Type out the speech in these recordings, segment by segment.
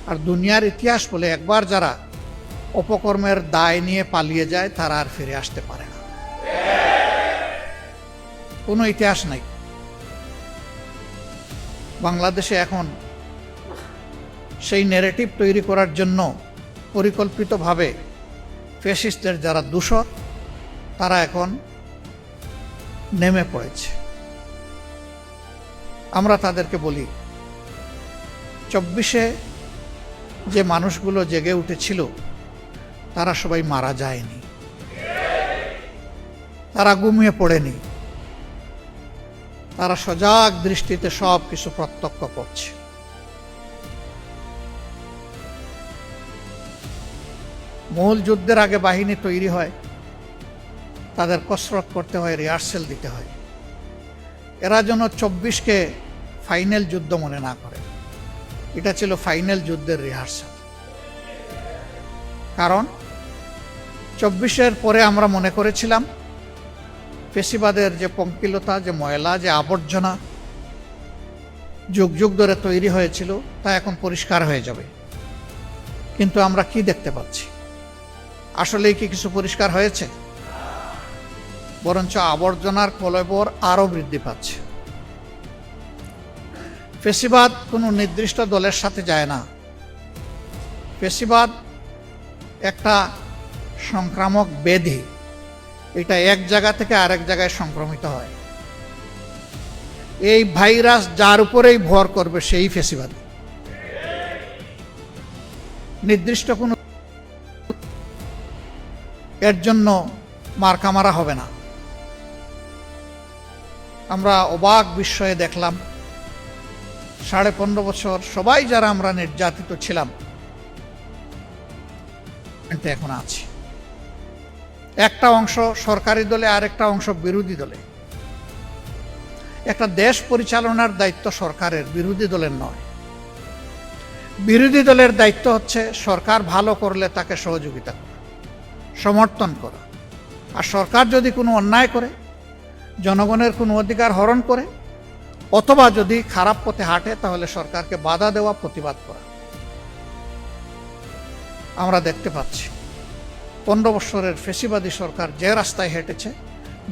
আর দুনিয়ার ইতিহাস বলে একবার যারা অপকর্মের দায় নিয়ে পালিয়ে যায় তারা আর ফিরে আসতে পারে না। কোনো ইতিহাস নাই। বাংলাদেশে এখন সেই ন্যারেটিভ তৈরি করার জন্য পরিকল্পিতভাবে ফ্যাসিস্টদের যারা দূষর তারা এখন নেমে পড়েছে। আমরা তাদেরকে বলি 24-এ যে মানুষগুলো জেগে উঠেছিল তারা সবাই মারা যায়নি, তারা ঘুমিয়ে পড়েনি, তারা সজাগ দৃষ্টিতে সব কিছু প্রত্যক্ষ করছে। মূল যুদ্ধের আগে বাহিনী তৈরি হয়, তাদের কসরত করতে হয়, রিহার্সেল দিতে হয়। এরা যেন 24-কে ফাইনাল যুদ্ধ মনে না করে। এটা ছিল ফাইনাল যুদ্ধের রিহার্সাল। কারণ 24-এর পরে আমরা মনে করেছিলাম ফেসিবাদের যে পঙ্কিলতা, যে ময়লা, যে আবর্জনা যুগ যুগ ধরে তৈরি হয়েছিল তা এখন পরিষ্কার হয়ে যাবে। কিন্তু আমরা কি দেখতে পাচ্ছি? আসলেই কি কিছু পরিষ্কার হয়েছে? বরঞ্চ আবর্জনার কলেবর আরো বৃদ্ধি পাচ্ছে। ফেসিবাদ কোনো নির্দিষ্ট দলের সাথে যায় না। ফেসিবাদ একটা সংক্রামক ব্যাধি, এটা এক জায়গা থেকে আরেক জায়গায় সংক্রমিত হয়। এই ভাইরাস যার উপরেই ভর করবে সেই ফেসিবাদ। নির্দিষ্ট কোনো এর জন্য মার্কা মারা হবে না। আমরা অবাক বিস্ময়ে দেখলাম 15.5 বছর সবাই যারা আমরা নির্যাতিত ছিলাম এখন আছি। একটা অংশ সরকারি দলে, আরেকটা অংশ বিরোধী দলে। একটা দেশ পরিচালনার দায়িত্ব সরকারের, বিরোধী দলের নয়। বিরোধী দলের দায়িত্ব হচ্ছে সরকার ভালো করলে তাকে সহযোগিতা করা, সমর্থন করা। আর সরকার যদি কোনো অন্যায় করে, জনগণের কোনো অধিকার হরণ করে, অথবা যদি খারাপ পথে হাঁটে, তাহলে সরকারকে বাধা দেওয়া, প্রতিবাদ করা। আমরা দেখতে পাচ্ছি 15 বছরের ফেসিবাদী সরকার যে রাস্তায় হেঁটেছে,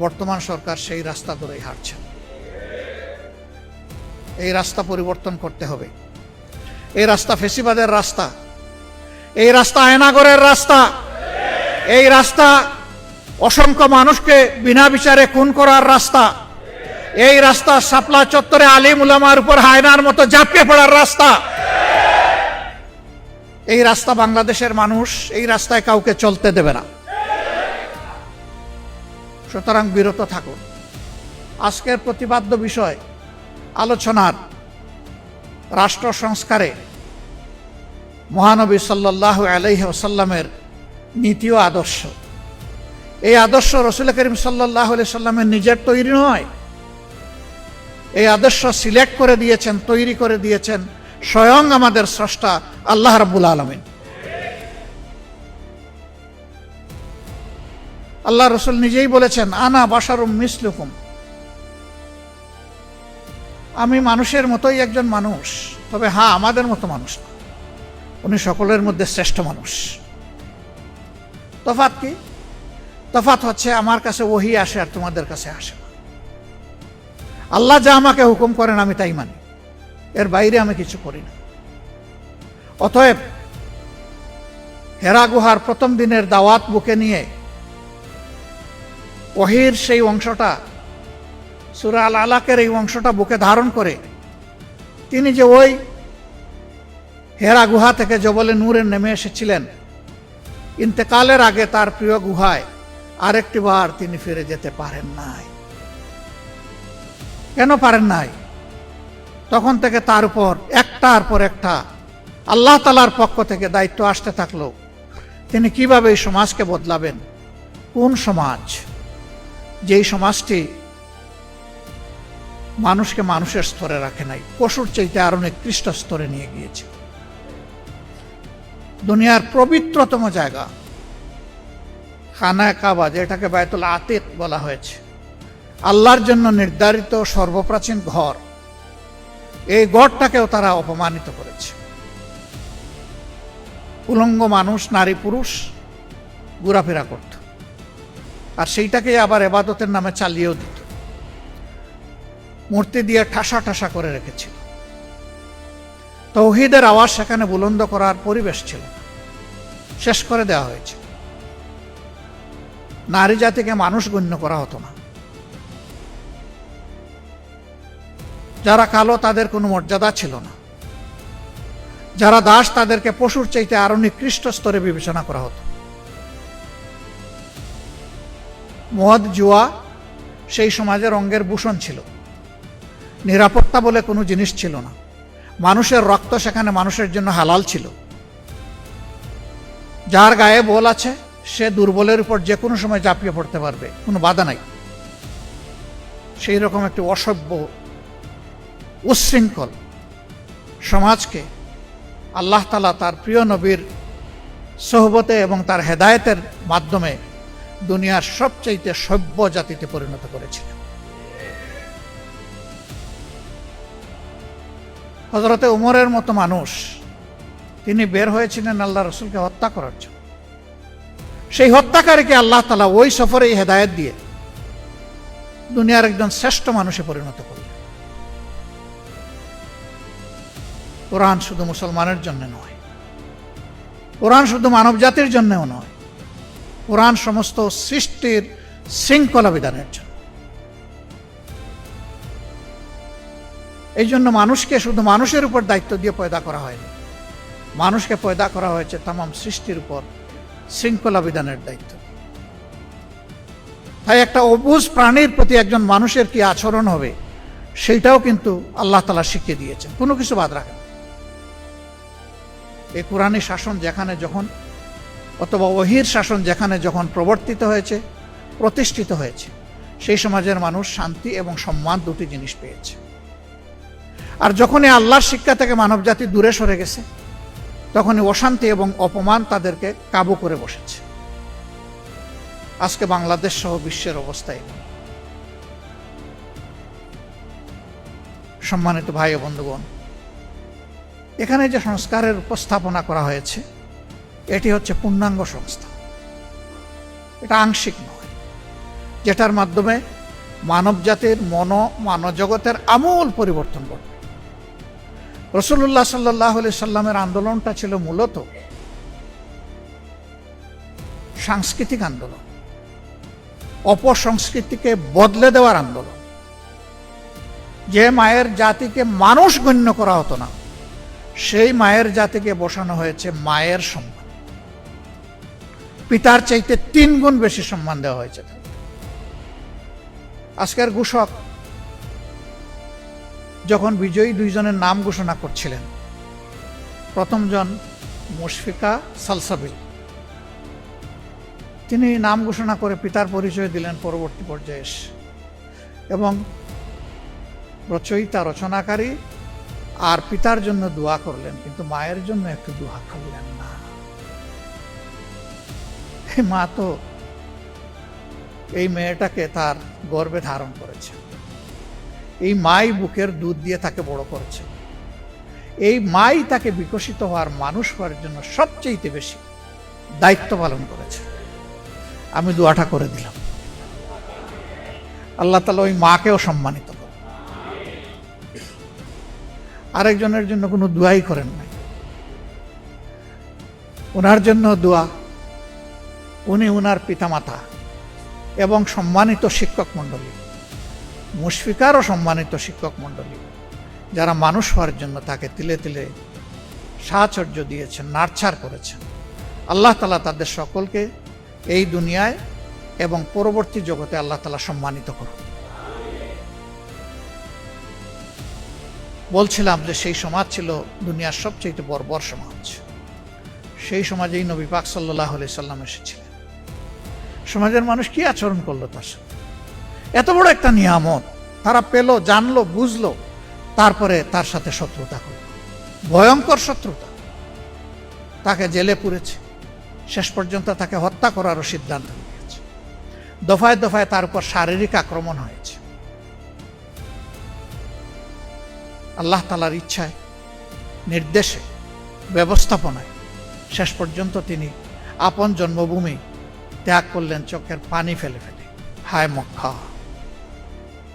বর্তমান সরকার সেই রাস্তা ধরেই হাঁটছে। এই রাস্তা পরিবর্তন করতে হবে। এই রাস্তা ফেসিবাদের রাস্তা, এই রাস্তা আয়নাগরের রাস্তা, এই রাস্তা অসংখ্য মানুষকে বিনা বিচারে খুন করার রাস্তা, এই রাস্তা শাপলা চত্বরে আলিম উলামার উপর হায়নার মতো ঝাঁপিয়ে পড়ার রাস্তা। এই রাস্তা বাংলাদেশের মানুষ এই রাস্তায় কাউকে চলতে দেবে না। সুতরাং বিরত থাকুন। আজকের প্রতিপাদ্য বিষয় আলোচনার রাষ্ট্র সংস্কারে মহানবী সাল্লাল্লাহু আলাইহি ওয়াসাল্লামের নীতি ও আদর্শ। এই আদর্শ রাসূল করিম সাল্লাল্লাহু আলাইহি ওয়াসাল্লামের নিজের তৈরি নয়। এই আদর্শ সিলেক্ট করে দিয়েছেন, তৈরি করে দিয়েছেন স্বয়ং আমাদের স্রষ্টা আল্লাহ রাব্বুল আলামিন। আল্লাহ রাসূল নিজেই বলেছেন, আনা বাশারুম মিসলুকুম, আমি মানুষের মতোই একজন মানুষ, তবে হ্যাঁ আমাদের মতো মানুষ না। উনি সকলের মধ্যে শ্রেষ্ঠ মানুষ। তফাৎ কি? তফাৎ হচ্ছে আমার কাছে ওহী আসে আর তোমাদের কাছে আসে না। আল্লাহ যা আমাকে হুকুম করেন আমি তাই মানি, এর বাইরে আমি কিছু করি না। অতএব হেরা গুহার প্রথম দিনের দাওয়াত বুকে নিয়ে ওহীর সেই অংশটা, সূরা আল আলাকের এই অংশটা বুকে ধারণ করে তিনি যে ওই হেরা গুহা থেকে জবলে নূরে নেমে এসেছিলেন, ইন্তেকালের আগে তার প্রিয় গুহায় আরেকটি বার তিনি ফিরে যেতে পারেন নাই। কেন পারেন নাই? তখন থেকে তার উপর একটার পর একটা আল্লাহ তাআলার পক্ষ থেকে দায়িত্ব আসতে থাকলো। তিনি কিভাবে এই সমাজকে বদলাবেন। কোন সমাজ? যেই সমাজটি মানুষকে মানুষের স্তরে রাখে নাই, পশুর চাইতে আরো নিকৃষ্ট স্তরে নিয়ে গিয়েছে। দুনিয়ার পবিত্রতম জায়গা খানায়ে কাবা, যেটাকে বাইতুল আতিক বলা হয়েছে, আল্লাহর জন্য নির্ধারিত সর্বপ্রাচীন ঘর, এই গড়টাকেও তারা অপমানিত করেছে। উলঙ্গ মানুষ, নারী পুরুষ ঘোরাফেরা করত, আর সেইটাকে আবার এবাদতের নামে চালিয়েও দিত। মূর্তি দিয়ে ঠাসা ঠাসা করে রেখেছিল। তৌহিদের আওয়াজ সেখানে বুলন্দ করার পরিবেশ ছিল, শেষ করে দেওয়া হয়েছে। নারী জাতিকে মানুষ গণ্য করা হতো না। যারা কালো তাদের কোনো মর্যাদা ছিল না। যারা দাস তাদেরকে পশুর চাইতে আরো নিকৃষ্ট স্তরে বিবেচনা করা হতো। মদ, জুয়া সেই সমাজের অঙ্গের ভূষণ ছিল। নিরাপত্তা বলে কোনো জিনিস ছিল না। মানুষের রক্ত সেখানে মানুষের জন্য হালাল ছিল। যার গায়ে বল আছে সে দুর্বলের উপর যে কোনো সময় ঝাঁপিয়ে পড়তে পারবে, কোনো বাধা নাই। সেই রকম একটি অসভ্য, উচ্ছৃঙ্খল সমাজকে আল্লাহ তাআলা তার প্রিয় নবীর সোহবতে এবং তার হেদায়েতের মাধ্যমে দুনিয়ার সবচাইতে সভ্য জাতিতে পরিণত করেছিলেন। হযরতে উমরের মতো মানুষ, তিনি বের হয়েছিলেন আল্লাহ রসুলকে হত্যা করার জন্য। সেই হত্যাকারীকে আল্লাহ তাআলা ওই সফরে হেদায়েত দিয়ে দুনিয়ার একজন শ্রেষ্ঠ মানুষে পরিণত করলেন। কোরআন শুধু মুসলমানের জন্য নয়, কোরআন শুধু মানব জাতির জন্যও নয়, কোরআন সমস্ত সৃষ্টির শৃঙ্খলা বিধানের জন্য। এই জন্য মানুষকে শুধু মানুষের উপর দায়িত্ব দিয়ে পয়দা করা হয়নি, মানুষকে পয়দা করা হয়েছে তামাম সৃষ্টির উপর শৃঙ্খলা বিধানের দায়িত্ব। তাই একটা অবুঝ প্রাণীর প্রতি একজন মানুষের কি আচরণ হবে সেইটাও কিন্তু আল্লাহ তাআলা শিখিয়ে দিয়েছেন, কোনো কিছু বাদ রাখেন। এই কোরআনী শাসন যেখানে যখন, অথবা ওহীর শাসন যেখানে যখন প্রবর্তিত হয়েছে, প্রতিষ্ঠিত হয়েছে, সেই সমাজের মানুষ শান্তি এবং সম্মান দুটি জিনিস পেয়েছে। আর যখনই আল্লাহর শিক্ষা থেকে মানবজাতি দূরে সরে গেছে, তখনই অশান্তি এবং অপমান তাদেরকে কাবু করে বসেছে। আজকে বাংলাদেশ সহ বিশ্বের অবস্থা এমন। সম্মানিত ভাই ও বন্ধুগণ, এখানে যে সংস্কারের উপস্থাপনা করা হয়েছে এটি হচ্ছে পূর্ণাঙ্গ সংস্থা, এটা আংশিক নয়, যেটার মাধ্যমে মানব জাতির মানবজগতের আমূল পরিবর্তন ঘটবে। রাসূলুল্লাহ সাল্লাল্লাহু আলাইহি সাল্লামের আন্দোলনটা ছিল মূলত সাংস্কৃতিক আন্দোলন, অপসংস্কৃতিকে বদলে দেওয়ার আন্দোলন। যে মায়ের জাতিকে মানুষ গণ্য করা হতো না, সেই মায়ের জাতিকে বসানো হয়েছে মায়ের সম্মান, পিতার চাইতে 3 গুণ বেশি সম্মান দেওয়া হয়েছে। আজকের ঘোষক যখন বিজয়ী 2 জনের নাম ঘোষণা করছিলেন, প্রথম জন মুশফিকা সালসাবিল, তিনি নাম ঘোষণা করে পিতার পরিচয় দিলেন পরবর্তী পর্যায়ে এসে, এবং রচয়িতা, রচনাকারী আর পিতার জন্য দোয়া করলেন, কিন্তু মায়ের জন্য একটু দোয়া করলেন না। মা তো এই মেয়েটাকে তার গর্ভে ধারণ করেছে, এই মাই বুকের দুধ দিয়ে তাকে বড় করেছে, এই মাই তাকে বিকশিত হওয়ার, মানুষ হওয়ার জন্য সবচেয়ে বেশি দায়িত্ব পালন করেছে। আমি দোয়াটা করে দিলাম, আল্লাহ তাআলা ওই মাকেও সম্মানিত করে। আরেকজনের জন্য কোনো দোয়াই করেন নাই, ওনার জন্য দোয়া, উনি ওনার পিতামাতা এবং সম্মানিত শিক্ষক মণ্ডলী, মুশফিকারও সম্মানিত শিক্ষক মণ্ডলী, যারা মানুষ হওয়ার জন্য তাকে তিলে তিলে সাহচর্য দিয়েছেন, নার্চার করেছেন। আল্লাহ তাআলা তাদের সকলকে এই দুনিয়ায় এবং পরবর্তী জগতে আল্লাহ তাআলা সম্মানিত করুন। বলছিলাম যে সেই সমাজ ছিল দুনিয়ার সবচেয়ে বর্বর সমাজ। সেই সমাজেই নবী পাক সাল্লাল্লাহু আলাইহি সাল্লাম এসেছিলেন। সমাজের মানুষ কি আচরণ করলো তার সাথে? এত বড় একটা নিয়ামত তারা পেল, জানলো, বুঝলো, তারপরে তার সাথে শত্রুতা করল, ভয়ঙ্কর শত্রুতা। তাকে জেলে পুরেছে, শেষ পর্যন্ত তাকে হত্যা করারও সিদ্ধান্ত নিয়েছে। দফায় দফায় তার উপর শারীরিক আক্রমণ হয়েছে। আল্লাহ তাআলার ইচ্ছায়, নির্দেশে, ব্যবস্থাপনায় শেষ পর্যন্ত তিনি আপন জন্মভূমি ত্যাগ করলেন চোখের পানি ফেলে ফেলে। হায় মক্কা,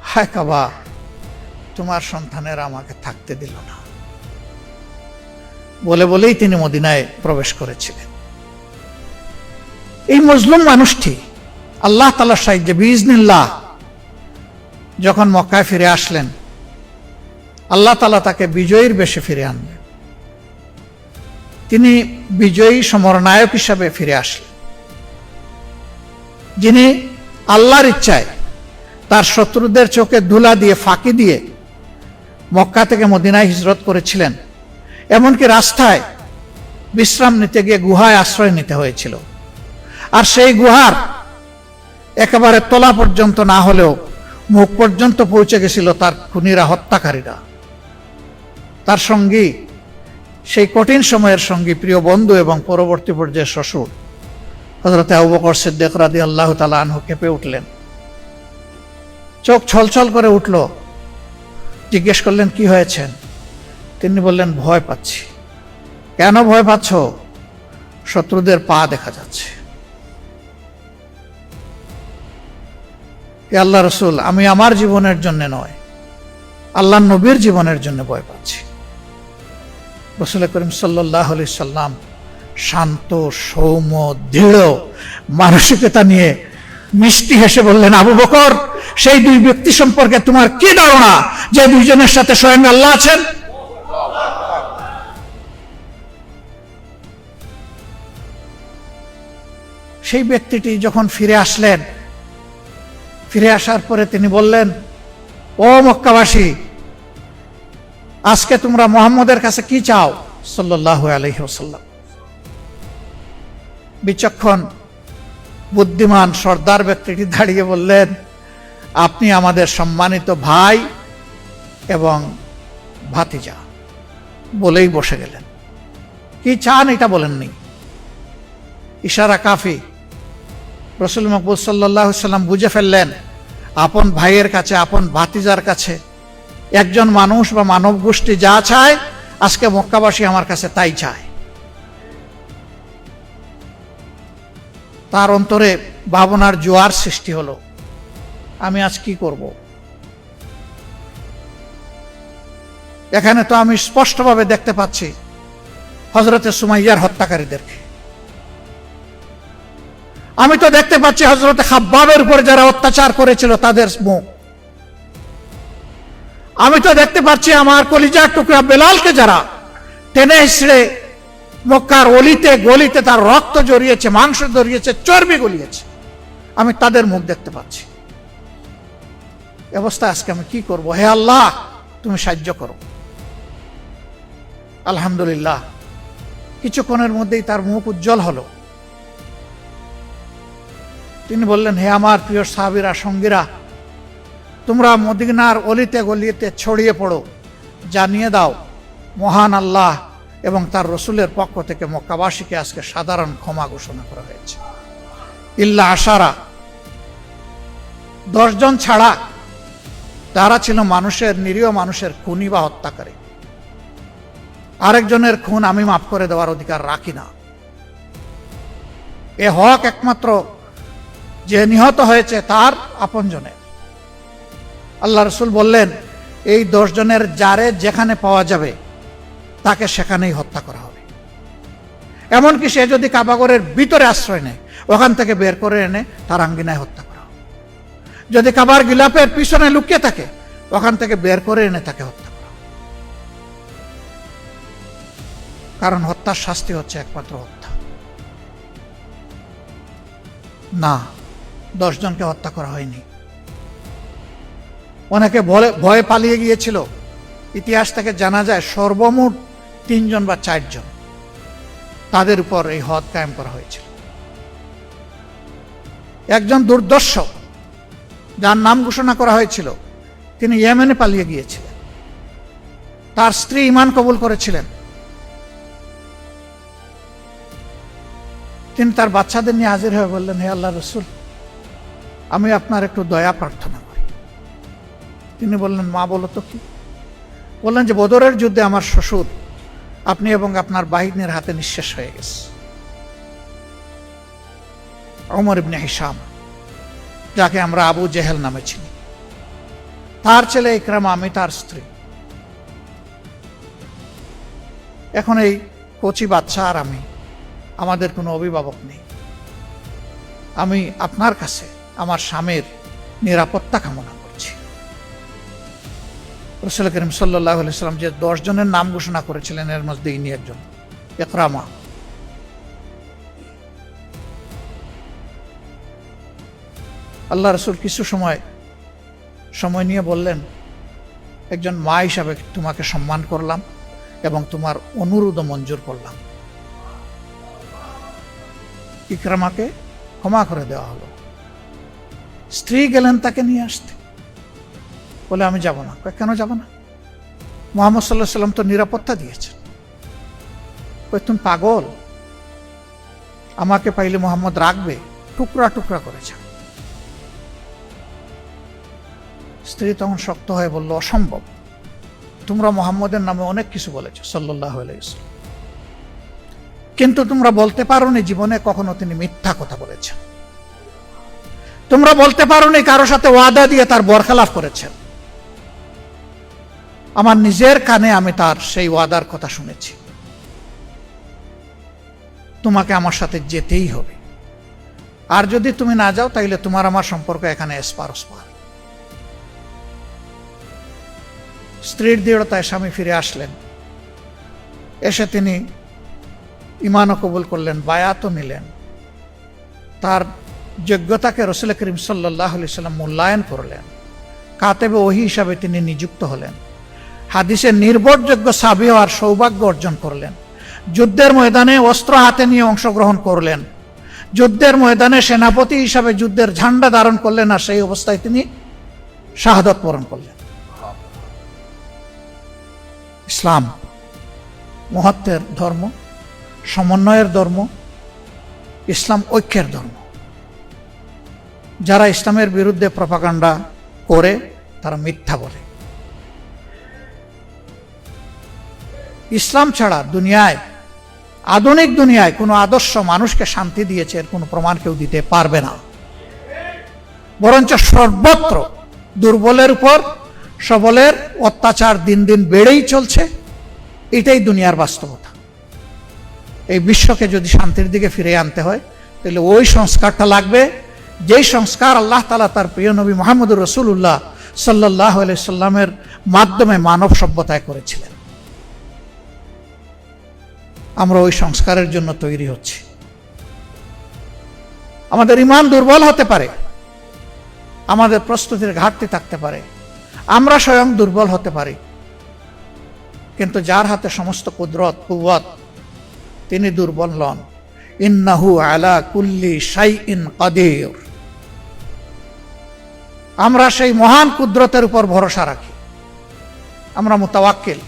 হায় কাবা, তোমার সন্তানেরা আমাকে থাকতে দিল না বলেই তিনি মদিনায় প্রবেশ করেছিলেন। এই মজলুম মানুষটি আল্লাহ তাআলার সাহায্যে বিইজনিল্লাহ যখন মক্কায় ফিরে আসলেন, আল্লাহ তাআলা তাকে বিজয়ীর বেশে ফিরে আনলেন। তিনি বিজয়ী সমরনায়ক হিসাবে ফিরে আসলেন, যিনি আল্লাহর ইচ্ছায় তার শত্রুদের চোখে ধুলা দিয়ে ফাঁকি দিয়ে মক্কা থেকে মদিনায় হিজরত করেছিলেন। এমনকি রাস্তায় বিশ্রাম নিতে গিয়ে গুহায় আশ্রয় নিতে হয়েছিল। আর সেই গুহার একেবারে তলা পর্যন্ত না হলেও মুখ পর্যন্ত পৌঁছে গেছিল তার খুনিরা, হত্যাকারীরা। তার সঙ্গী, সেই কঠিন সময়ের সঙ্গী, প্রিয় বন্ধু এবং পরবর্তী পর্যায়ে শ্বশুর হযরত আবু বকর সিদ্দিক রাদিয়াল্লাহু তাআলা আনহু কেঁপে উঠলেন, চোখ ছলছল করে উঠল। জিজ্ঞেস করলেন, কি হয়েছেন? তিনি বললেন, ভয় পাচ্ছি। কেন ভয় পাচ্ছ? শত্রুদের পা দেখা যাচ্ছে। আল্লাহ রসুল, আমি আমার জীবনের জন্য নয়, আল্লাহ নবীর জীবনের জন্য ভয় পাচ্ছি। রাসূল করিম সাল্লাল্লাহু আলাইহি সাল্লাম শান্ত, সৌম্য, দৃঢ় মানসিকতা নিয়ে মিষ্টি হেসে বললেন, আবু বকর, সেই দুই ব্যক্তি সম্পর্কে তোমার কি ধারণা যে দুইজনের সাথে স্বয়ং আল্লাহ আছেন? সেই ব্যক্তিটি যখন ফিরে আসলেন, ফিরে আসার পরে তিনি বললেন, ও মক্কাবাসী, আজকে তোমরা মুহাম্মদের কাছে কি চাও সাল্লাল্লাহু আলাইহি ওয়াসাল্লাম? বিচক্ষণ, বুদ্ধিমান, সর্দার ব্যক্তিটি দাঁড়িয়ে বললেন, আপনি আমাদের সম্মানিত ভাই এবং ভাতিজা, বলেই বসে গেলেন। কি চান এটা বলেননি, ইশারা কাফি। রাসূল মাকবুল সাল্লাল্লাহু আলাইহি সাল্লাম বুঝে ফেললেন, আপন ভাইয়ের কাছে, আপন ভাতিজার কাছে একজন মানুষ বা মানব গোষ্ঠী যা চায়, আজকে মক্কাবাসী আমার কাছে তাই চায়। তার অন্তরে ভাবনার জোয়ার সৃষ্টি হলো, আমি আজ কি করব? এখানে তো আমি স্পষ্টভাবে দেখতে পাচ্ছি হযরতে সুমাইয়ার হত্যাকারীদেরকে। আমি তো দেখতে পাচ্ছি হযরতে খাব্বাবের উপর যারা অত্যাচার করেছিল তাদের মুখ। আমি তো দেখতে পাচ্ছি আমার কলিজার টুকরা বেলালকে যারা টেনে হিসড়ে মক্কার অলিতে গলিতে তার রক্ত জড়িয়েছে, মাংস জড়িয়েছে, চর্বি গলিয়েছে, আমি তাদের মুখ দেখতে পাচ্ছি। অবস্থা আজকে আমি কি করব? হে আল্লাহ, তুমি সাহায্য করো। আলহামদুলিল্লাহ, কিছুক্ষণের মধ্যেই তার মুখ উজ্জ্বল হলো। তিনি বললেন, হে আমার প্রিয় সাহাবীরা, সঙ্গীরা, তোমরা মদিনার অলিতে গলিতে ছড়িয়ে পড়ো, জানিয়ে দাও মহান আল্লাহ এবং তার রসুলের পক্ষ থেকে মক্কাবাসীকে আজকে সাধারণ ক্ষমা ঘোষণা করা হয়েছে। ইল্লা আশারা, 10 জন ছাড়া, তারা ছিল মানুষের, নিরীহ মানুষের খুনি বা হত্যাকারী। আরেকজনের খুন আমি মাফ করে দেওয়ার অধিকার রাখি না। এ হক একমাত্র যে নিহত হয়েছে তার আপনজনের। আল্লাহ রসুল বললেন, এই 10 জনের যারে যেখানে পাওয়া যাবে তাকে সেখানেই হত্যা করা হবে। এমনকি সে যদি কাবাগরের ভিতরে আশ্রয় নেয়, ওখান থেকে বের করে এনে তার আঙ্গিনায় হত্যা করা হবে। যদি কাবার গিলাপের পিছনে লুকিয়ে থাকে, ওখান থেকে বের করে এনে তাকে হত্যা করা হবে। কারণ হত্যার শাস্তি হচ্ছে একমাত্র হত্যা। না, 10 জনকে হত্যা করা হয়নি। অনেকে ভয়ে পালিয়ে গিয়েছিল। ইতিহাস থেকে জানা যায় সর্বমোট 3 জন বা 4 জন, তাদের উপর এই হদ কায়েম করা হয়েছিল। একজন দুর্দর্শ, যার নাম ঘোষণা করা হয়েছিল, তিনি ইয়েমেনে পালিয়ে গিয়েছিলেন। তার স্ত্রী ঈমান কবুল করেছিলেন। তিনি তার বাচ্চাদের নিয়ে হাজির হয়ে বললেন, হে আল্লাহ রসুল, আমি আপনার একটু দয়া প্রার্থনা করি। তিনি বললেন, মা বলো তো কি? বললেন যে বদরের যুদ্ধে আমার শ্বশুর আপনি এবং আপনার বাহিনীর হাতে নিঃশেষ হয়ে গেছে। ওমর ইবনে হিশাম, যাকে আমরা আবু জেহেল নামে চিনি, তার ছেলে ইকরামা, আমি তার স্ত্রী। এখন এই কচি বাচ্চা আর আমি, আমাদের কোনো অভিভাবক নেই। আমি আপনার কাছে আমার স্বামীর নিরাপত্তা কামনা করছি। রাসূল করিম সাল্লাল্লাহু আলাইহি ওয়াসাল্লাম যে 10 জনের নাম ঘোষণা করেছিলেন, এর মধ্যে ইনি একজন, ইকরামা। আল্লাহ রাসূল কিছু সময় নিয়ে বললেন, একজন মা হিসাবে তোমাকে সম্মান করলাম এবং তোমার অনুরোধ মঞ্জুর করলাম। ইকরামাকে ক্ষমা করে দেওয়া হলো। স্ত্রী গেলেন তাকে নিয়ে আসতে, বলে আমি যাব না। কেন যাব না? মুহাম্মদ সাল্লাল্লাহু আলাইহি ওয়াসাল্লাম তো নিরাপত্তা দিয়েছেন। তুমি পাগল? আমাকে পাইলে মুহাম্মদ রাখবে? টুকরা টুকরা করেছে। স্ত্রী তখন শক্ত হয়ে বলল, অসম্ভব, তোমরা মুহাম্মদের নামে অনেক কিছু বলেছ সাল্লাল্লাহু আলাইহি ওয়াসাল্লাম, কিন্তু তোমরা বলতে পারোনি জীবনে কখনো তিনি মিথ্যা কথা বলেছেন। তোমরা বলতে পারোনি কারো সাথে ওয়াদা দিয়ে তার বরখেলাফ করেছেন। আমার নিজের কানে আমি তার সেই ওয়াদার কথা শুনেছি। তোমাকে আমার সাথে যেতেই হবে, আর যদি তুমি না যাও তাইলে তোমার আমার সম্পর্ক এখানে এসপার ওসপার। স্ত্রীর দৃঢ়তায় স্বামী ফিরে আসলেন। এসে তিনি ঈমানও কবুল করলেন, বায়াতও নিলেন। তার যোগ্যতাকে রাসূল করিম সাল্লাল্লাহু আলাইহি ওয়াসাল্লাম মূল্যায়ন করলেন। কাতেবে ওহী হিসাবে তিনি নিযুক্ত হলেন। হাদিসের নির্ভরযোগ্য সাহাবী হওয়ার সৌভাগ্য অর্জন করলেন। যুদ্ধের ময়দানে অস্ত্র হাতে নিয়ে অংশগ্রহণ করলেন। যুদ্ধের ময়দানে সেনাপতি হিসাবে যুদ্ধের ঝান্ডা ধারণ করলেন, আর সেই অবস্থায় তিনি শাহাদাত বরণ করলেন। ইসলাম মহত্বের ধর্ম, সমন্বয়ের ধর্ম, ইসলাম ঐক্যের ধর্ম। যারা ইসলামের বিরুদ্ধে প্রপাগান্ডা করে তারা মিথ্যা বলে। ইসলাম ছাড়া দুনিয়ায়, আধুনিক দুনিয়ায় কোনো আদর্শ মানুষকে শান্তি দিয়েছে এর কোনো প্রমাণ কেউ দিতে পারবে না। বরঞ্চ সর্বত্র দুর্বলের উপর সবলের অত্যাচার দিন দিন বেড়েই চলছে। এটাই দুনিয়ার বাস্তবতা। এই বিশ্বকে যদি শান্তির দিকে ফিরে আনতে হয় তাহলে ওই সংস্কারটা লাগবে, যেই সংস্কার আল্লাহ তাআলা তার প্রিয় নবী মুহাম্মদুর রাসূলুল্লাহ সাল্লাল্লাহু আলাইহি সাল্লামের মাধ্যমে মানব সভ্যতায় করেছিলেন। আমরা ওই সংস্কারের জন্য তৈরি হচ্ছি। আমাদের ঈমান দুর্বল হতে পারে, আমাদের প্রস্তুতির ঘাটতি থাকতে পারে, আমরা স্বয়ং দুর্বল হতে পারি, কিন্তু যার হাতে সমস্ত কুদরত কুওয়াত তিনি দুর্বল নন। ইন্নাহু আলা কুল্লি শাইইন কাদির। আমরা সেই মহান কুদরতের উপর ভরসা রাখি, আমরা মুতাওয়াক্কিল।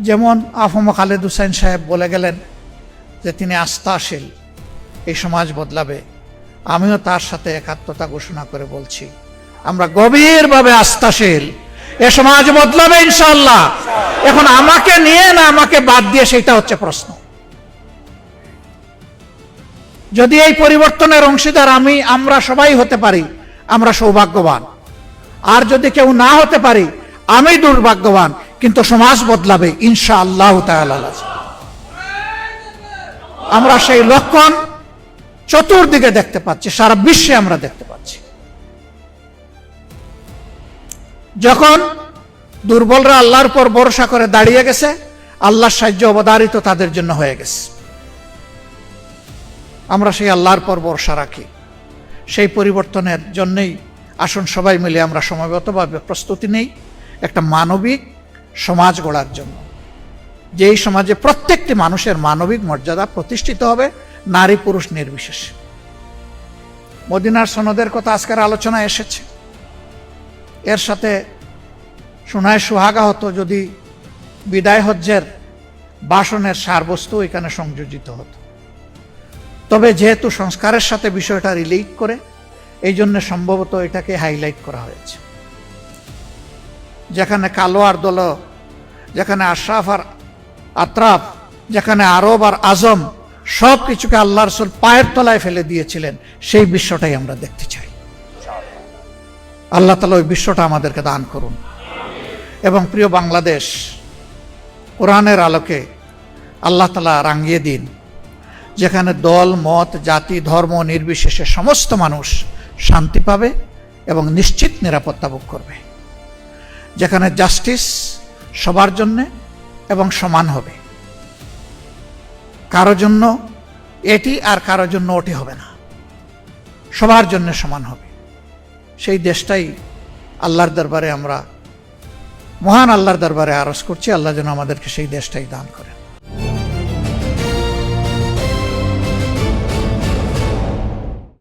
যেমন আফম খালেদ হুসাইন সাহেব বলে গেলেন যে তিনি আস্থাশীল, এই সমাজ বদলাবে। আমিও তার সাথে একাত্মতা ঘোষণা করে বলছি, আমরা গভীরভাবে আস্থাশীল, এ সমাজ বদলাবে ইনশাআল্লাহ। এখন আমাকে নিয়ে না আমাকে বাদ দিয়ে, সেটা হচ্ছে প্রশ্ন। যদি এই পরিবর্তনের অংশীদার আমরা সবাই হতে পারি, আমরা সৌভাগ্যবান। আর যদি কেউ না হতে পারি, আমি দুর্ভাগ্যবান, কিন্তু সমাজ বদলাবে ইনশাআল্লাহ তাআলা। আমরা সেই লক্ষণ চতুর্দিকে দেখতে পাচ্ছি, সারা বিশ্বে আমরা দেখতে পাচ্ছি। যখন দুর্বলরা আল্লাহর উপর ভরসা করে দাঁড়িয়ে গেছে, আল্লাহর সাহায্য অবধারিত তাদের জন্য হয়ে গেছে। আমরা সেই আল্লাহর উপর ভরসা রাখি। সেই পরিবর্তনের জন্যই আসুন সবাই মিলে আমরা সমবেতভাবে প্রস্তুতি নেই একটা মানবিক সমাজ গড়ার জন্য, যেই সমাজে প্রত্যেকটি মানুষের মানবিক মর্যাদা প্রতিষ্ঠিত হবে, নারী পুরুষ নির্বিশেষে। মদিনার সনদের কথা আজকের আলোচনায় এসেছে। এর সাথে শোনায় সুহাগা হতো যদি বিদায় হজ্জের ভাষণের সারবস্তু এখানে সংযোজিত হতো। তবে যেহেতু সংস্কারের সাথে বিষয়টা রিলেট করে, এই জন্য সম্ভবত এটাকে হাইলাইট করা হয়েছে। যেখানে কালো আর দল, যেখানে আশরাফ আর আত্রাফ, যেখানে আরব আর আজম, সব কিছুকে আল্লাহ রাসূল পায়ের তলায় ফেলে দিয়েছিলেন, সেই বিশ্বটাই আমরা দেখতে চাই। আল্লাহ তাআলা ওই বিশ্বটা আমাদেরকে দান করুন। এবং প্রিয় বাংলাদেশ, কোরআনের আলোকে আল্লাহ তাআলা রাঙিয়ে দিন, যেখানে দল মত জাতি ধর্ম নির্বিশেষে সমস্ত মানুষ শান্তি পাবে এবং নিশ্চিত নিরাপত্তা ভোগ করবে, যেখানে জাস্টিস সবার জন্য এবং সমান হবে, কারো জন্য এটি আর কারো জন্য ওটি হবে না, সবার জন্য সমান হবে। সেই দেশটাই আল্লাহর দরবারে আমরা, মহান আল্লাহর দরবারে আরজ করছি, আল্লাহ যেন আমাদেরকে সেই দেশটাই দান করেন।